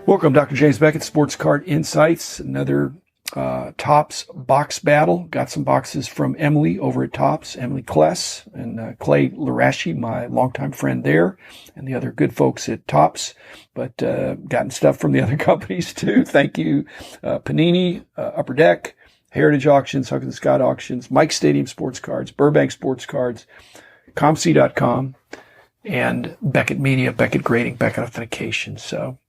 Welcome, Dr. James Beckett, Sports Card Insights. Another Topps box battle. Got some boxes from Emily over at Topps, Emily Kless and Clay Larashi, my longtime friend there, and the other good folks at Topps. But gotten stuff from the other companies too. Thank you, Panini, Upper Deck, Heritage Auctions, Huggins Scott Auctions, Mike Stadium Sports Cards, Burbank Sports Cards, ComC.com, and Beckett Media, Beckett Grading, Beckett Authentication. So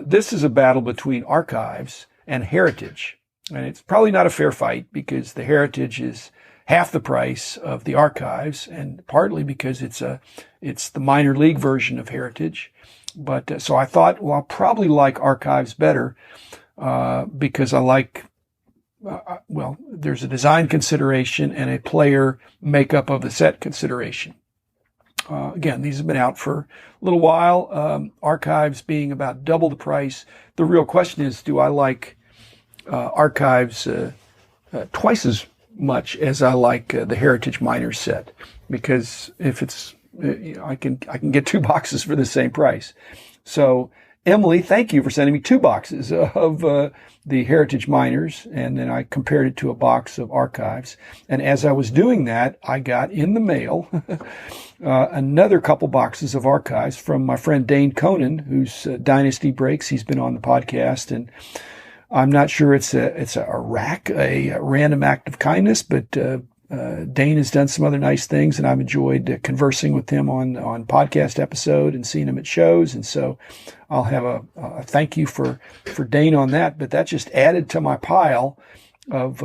this is a battle between Archives and Heritage. And it's probably not a fair fight because the Heritage is half the price of the Archives, and partly because it's the minor league version of Heritage. But so I thought, well, I'll probably like Archives better because I like, well, there's a design consideration and a player makeup of the set consideration. Again, these have been out for a little while. Archives being about double the price. The real question is, do I like Archives twice as much as I like the Heritage Minor set? Because if it's, I can get two boxes for the same price. So Emily, thank you for sending me two boxes of the Heritage Minors, and then I compared it to a box of Archives. And as I was doing that, I got in the mail another couple boxes of Archives from my friend Dane Conan, who's Dynasty Breaks. He's been on the podcast, and I'm not sure it's a rack, a random act of kindness, but Dane has done some other nice things, and I've enjoyed conversing with him on podcast episode and seeing him at shows. And so I'll have a thank you for Dane on that. But that just added to my pile of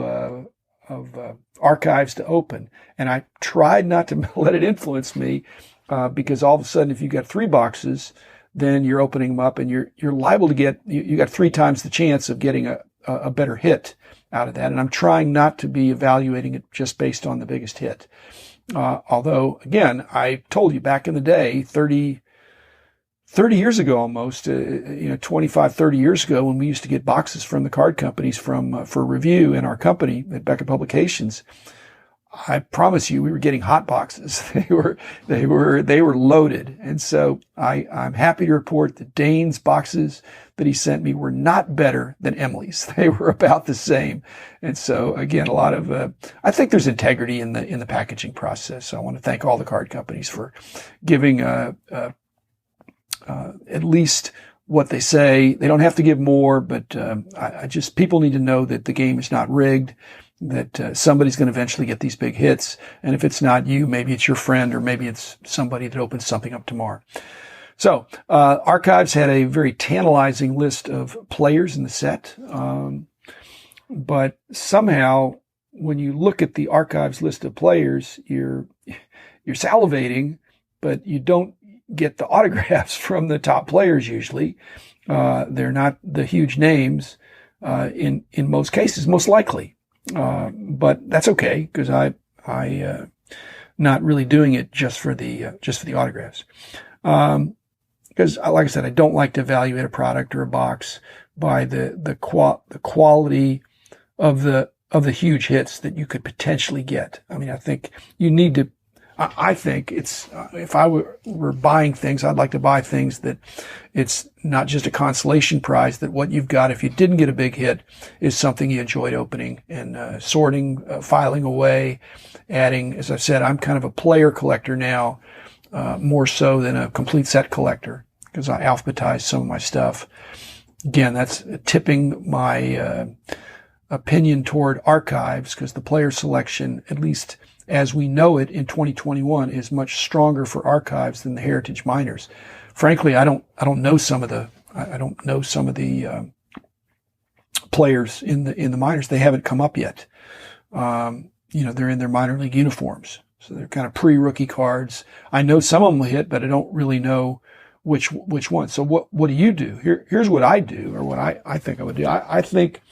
Archives to open. And I tried not to let it influence me because all of a sudden, if you got three boxes, then you're opening them up and you're liable to get, you got three times the chance of getting a better hit out of that. And I'm trying not to be evaluating it just based on the biggest hit. Although, again, I told you back in the day, 30 years ago almost, 25, 30 years ago, when we used to get boxes from the card companies for review in our company at Beckett Publications, I promise you, we were getting hot boxes. They were loaded. And so I'm happy to report that Dane's boxes that he sent me were not better than Emily's. They were about the same. And so again, a lot of, I think there's integrity in the packaging process. So I want to thank all the card companies for giving, at least what they say. They don't have to give more, but, people need to know that the game is not rigged, that somebody's going to eventually get these big hits. And if it's not you, maybe it's your friend, or maybe it's somebody that opens something up tomorrow. So Archives had a very tantalizing list of players in the set. But somehow, when you look at the Archives list of players, you're salivating, but you don't get the autographs from the top players usually. They're not the huge names in most cases, most likely. But that's okay, because I not really doing it just for the autographs. Because like I said, I don't like to evaluate a product or a box by the quality of the huge hits that you could potentially get. I mean, I think you need to, I think it's, if I were buying things, I'd like to buy things that it's not just a consolation prize, that what you've got, if you didn't get a big hit, is something you enjoyed opening and sorting, filing away, adding. As I said, I'm kind of a player collector now, more so than a complete set collector, because I alphabetize some of my stuff. Again, that's tipping my opinion toward Archives, because the player selection, at least as we know it in 2021, is much stronger for Archives than the Heritage Minors. Frankly, I don't know some of the players in the minors. They haven't come up yet. They're in their minor league uniforms, so they're kind of pre-rookie cards. I know some of them will hit, but I don't really know which one. So what do you do? Here's what I do, or what I think I would do. I think,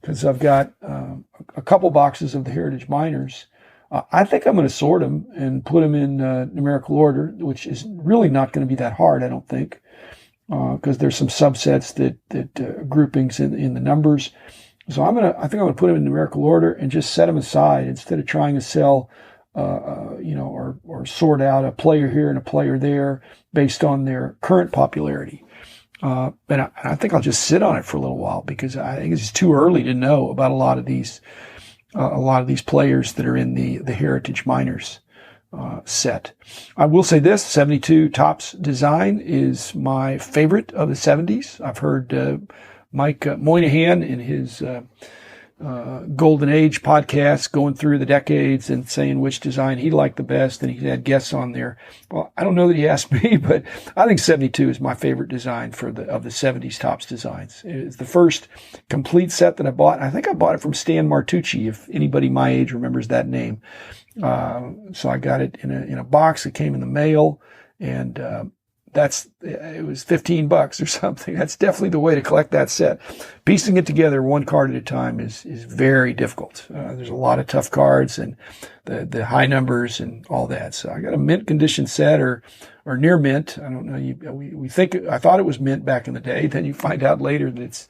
because I've got a couple boxes of the Heritage Minors, I think I'm going to sort them and put them in numerical order, which is really not going to be that hard, I don't think, because there's some subsets that groupings in the numbers. So I think I'm going to put them in numerical order and just set them aside instead of trying to sell, or sort out a player here and a player there based on their current popularity. And I think I'll just sit on it for a little while because I think it's just too early to know about a lot of these players that are in the Heritage Minors set. I will say this: 72 Topps design is my favorite of the 70s. I've heard Mike Moynihan in his Golden Age podcast going through the decades and saying which design he liked the best, and he had guests on there. Well, I don't know that he asked me, but I think 72 is my favorite design of the 70s Topps designs. It's the first complete set that I bought. I think I bought it from Stan Martucci, if anybody my age remembers that name. So I got it in a box. It came in the mail, and it was $15 or something. That's definitely the way to collect that set. Piecing it together one card at a time is very difficult. There's a lot of tough cards and the high numbers and all that. So I got a mint condition set or near mint. I don't know. I thought it was mint back in the day. Then you find out later that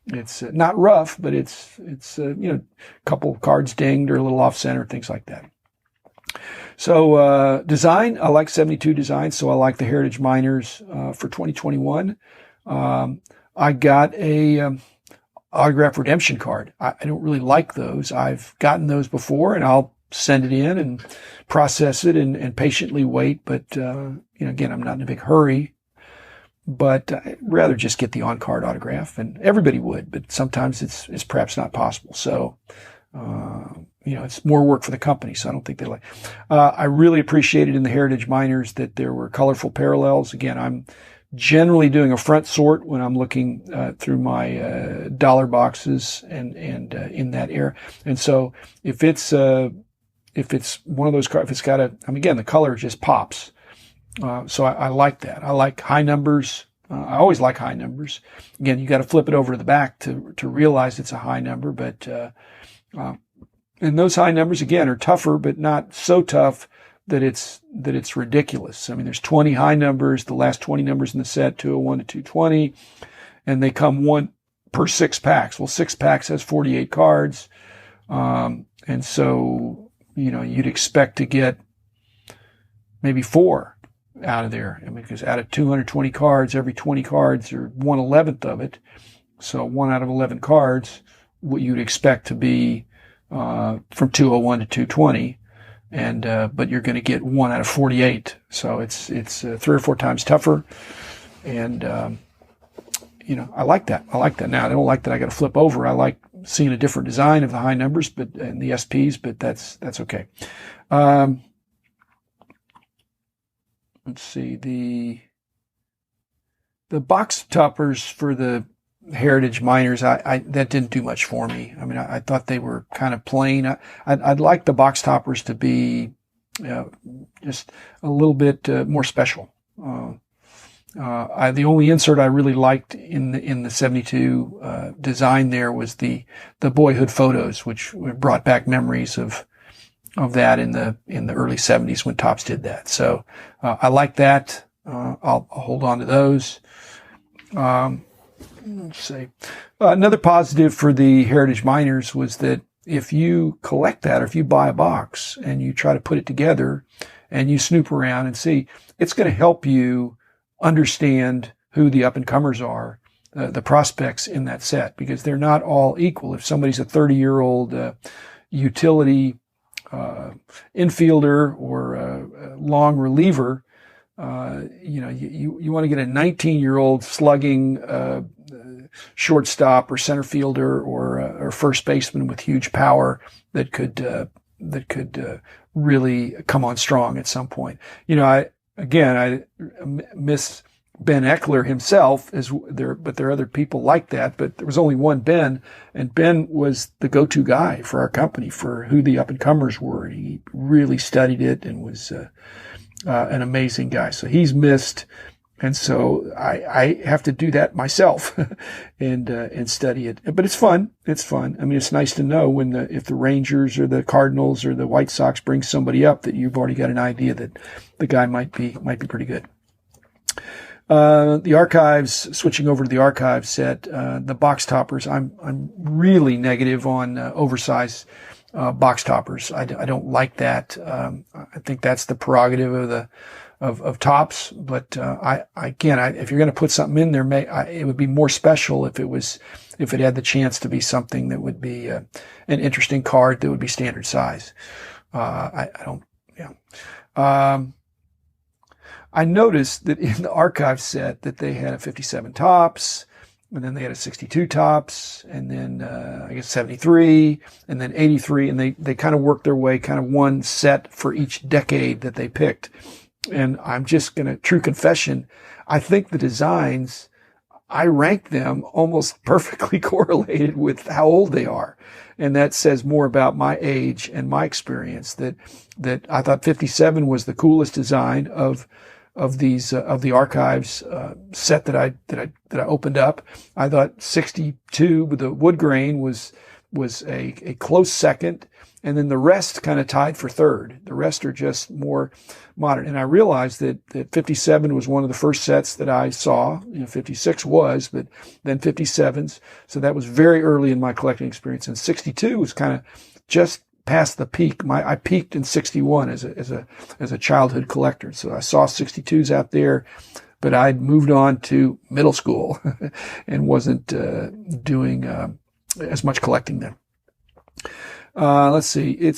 it's not rough, but it's a couple cards dinged or a little off center, things like that. So, design, I like 72 designs. So I like the Heritage Minors, for 2021. I got a, autograph redemption card. I don't really like those. I've gotten those before, and I'll send it in and process it and patiently wait. But, again, I'm not in a big hurry, but I'd rather just get the on-card autograph, and everybody would, but sometimes it's perhaps not possible. So, it's more work for the company, so I don't think they like. I really appreciated in the Heritage Minors that there were colorful parallels. Again, I'm generally doing a front sort when I'm looking through my dollar boxes and in that era. And so if it's one of those cards, if it's got again, the color just pops. So I like that. I like high numbers. I always like high numbers. Again, you got to flip it over to the back to realize it's a high number, but and those high numbers, again, are tougher, but not so tough that it's ridiculous. I mean, there's 20 high numbers, the last 20 numbers in the set, 201 to 220, and they come one per 6 packs. Well, 6 packs has 48 cards. And so, you'd expect to get maybe 4 out of there. I mean, because out of 220 cards, every 20 cards are 1/11th of it. So 1 out of 11 cards, what you'd expect to be from 201 to 220, but you're going to get 1 out of 48. So it's 3 or 4 times tougher, and I like that. Now I don't like that I got to flip over. I like seeing a different design of the high numbers, and the SPs, but that's okay. Let's see, the box toppers for the Heritage Minors, that didn't do much for me. I mean, I thought they were kind of plain. I'd like the box toppers to be just a little bit more special. The only insert I really liked in the 72 design there was the boyhood photos, which brought back memories of that in the early 70s when Topps did that. So I like that. I'll hold on to those. Let's see. Another positive for the Heritage Minors was that if you collect that, or if you buy a box and you try to put it together and you snoop around and see, it's going to help you understand who the up-and-comers are, the prospects in that set, because they're not all equal. If somebody's a 30-year-old utility infielder or a long reliever, you want to get a 19-year-old slugging shortstop or center fielder or first baseman with huge power that could really come on strong at some point. I miss Ben Eckler himself, but there are other people like that. But there was only one Ben, and Ben was the go-to guy for our company for who the up-and-comers were. He really studied it and was an amazing guy. So he's missed, and so I have to do that myself and study it. But it's fun. It's fun. I mean, it's nice to know if the Rangers or the Cardinals or the White Sox bring somebody up that you've already got an idea that the guy might be pretty good. The archives, switching over to the archive set, the box toppers, I'm really negative on oversized box toppers. I don't like that. I think that's the prerogative of Topps. But if you're going to put something in there, it would be more special if it had the chance to be something that would be an interesting card that would be standard size. I don't, yeah. I noticed that in the archive set that they had a 57 Topps, and then they had a 62 Topps, and then I guess 73, and then 83, and they kind of worked their way, kind of one set for each decade that they picked. And I'm just going to, true confession, I think the designs, I rank them almost perfectly correlated with how old they are. And that says more about my age and my experience, that I thought 57 was the coolest design of the archives set that I opened up. I thought 62 with the wood grain was a close second, and then the rest kind of tied for third. The rest are just more modern. And I realized that 57 was one of the first sets that I saw. 56 was, but then 57s. So that was very early in my collecting experience. And 62 was kind of just past the peak. I peaked in 61 as a childhood collector. So I saw 62s out there, but I'd moved on to middle school and wasn't doing as much collecting then. Let's see.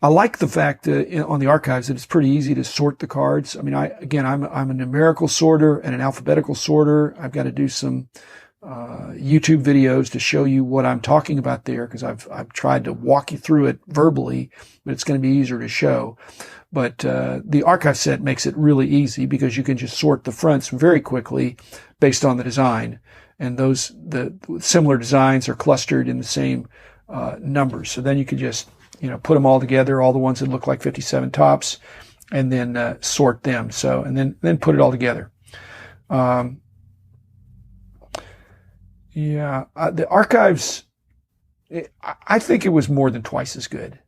I like the fact on the archives that it's pretty easy to sort the cards. I mean, I'm a numerical sorter and an alphabetical sorter. I've got to do some YouTube videos to show you what I'm talking about there, because I've tried to walk you through it verbally, but it's going to be easier to show. But the archive set makes it really easy because you can just sort the fronts very quickly based on the design, and the similar designs are clustered in the same numbers. So then you could just put them all together, all the ones that look like 57 Topps, and then sort them. So and then put it all together. The archives, I think it was more than twice as good.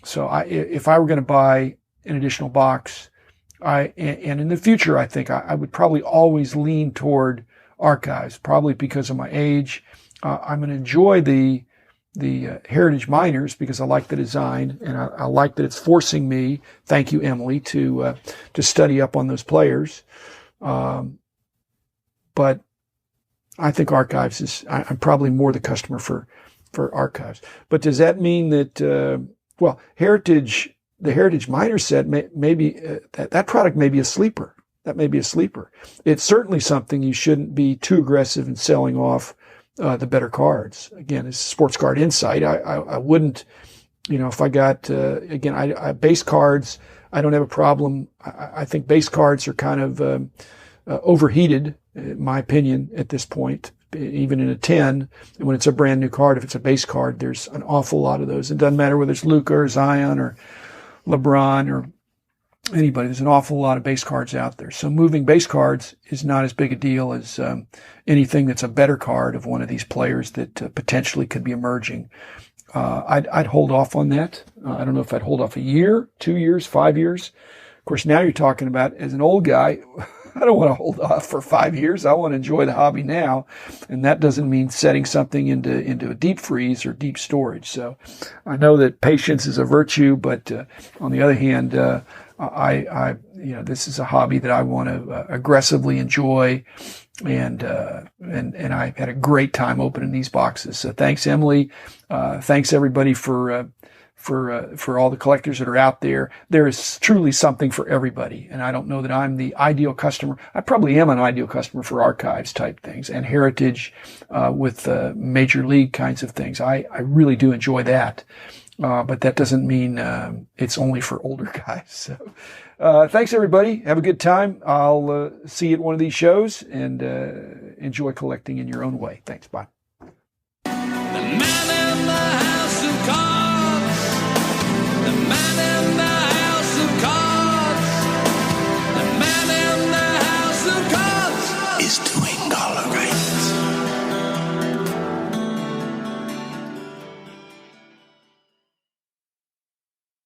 So if I were going to buy an additional box, and in the future, I think I would probably always lean toward archives, probably because of my age. I'm going to enjoy the Heritage Minors because I like the design, and I like that it's forcing me, thank you, Emily, to study up on those players. But I think archives I'm probably more the customer for archives. But does that mean that, the Heritage Minor set maybe that product may be a sleeper. That may be a sleeper. It's certainly something you shouldn't be too aggressive in selling off the better cards. Again, it's sports card insight. I wouldn't, if I got, base cards, I don't have a problem. I think base cards are kind of overheated, in my opinion, at this point, even in a 10. And when it's a brand new card, if it's a base card, there's an awful lot of those. It doesn't matter whether it's Luka or Zion or LeBron or anybody. There's an awful lot of base cards out there. So moving base cards is not as big a deal as anything that's a better card of one of these players that potentially could be emerging. I'd hold off on that. I don't know if I'd hold off a year, 2 years, 5 years. Of course, now you're talking about, as an old guy, I don't want to hold off for 5 years. I want to enjoy the hobby now. And that doesn't mean setting something into a deep freeze or deep storage. So I know that patience is a virtue, but on the other hand, this is a hobby that I want to aggressively enjoy. And I had a great time opening these boxes. So thanks, Emily. Thanks everybody for all the collectors that are out there. There is truly something for everybody. And I don't know that I'm the ideal customer. I probably am an ideal customer for archives type things and heritage, with major league kinds of things. I really do enjoy that. But that doesn't mean, it's only for older guys. So, thanks everybody. Have a good time. I'll, see you at one of these shows, and, enjoy collecting in your own way. Thanks. Bye.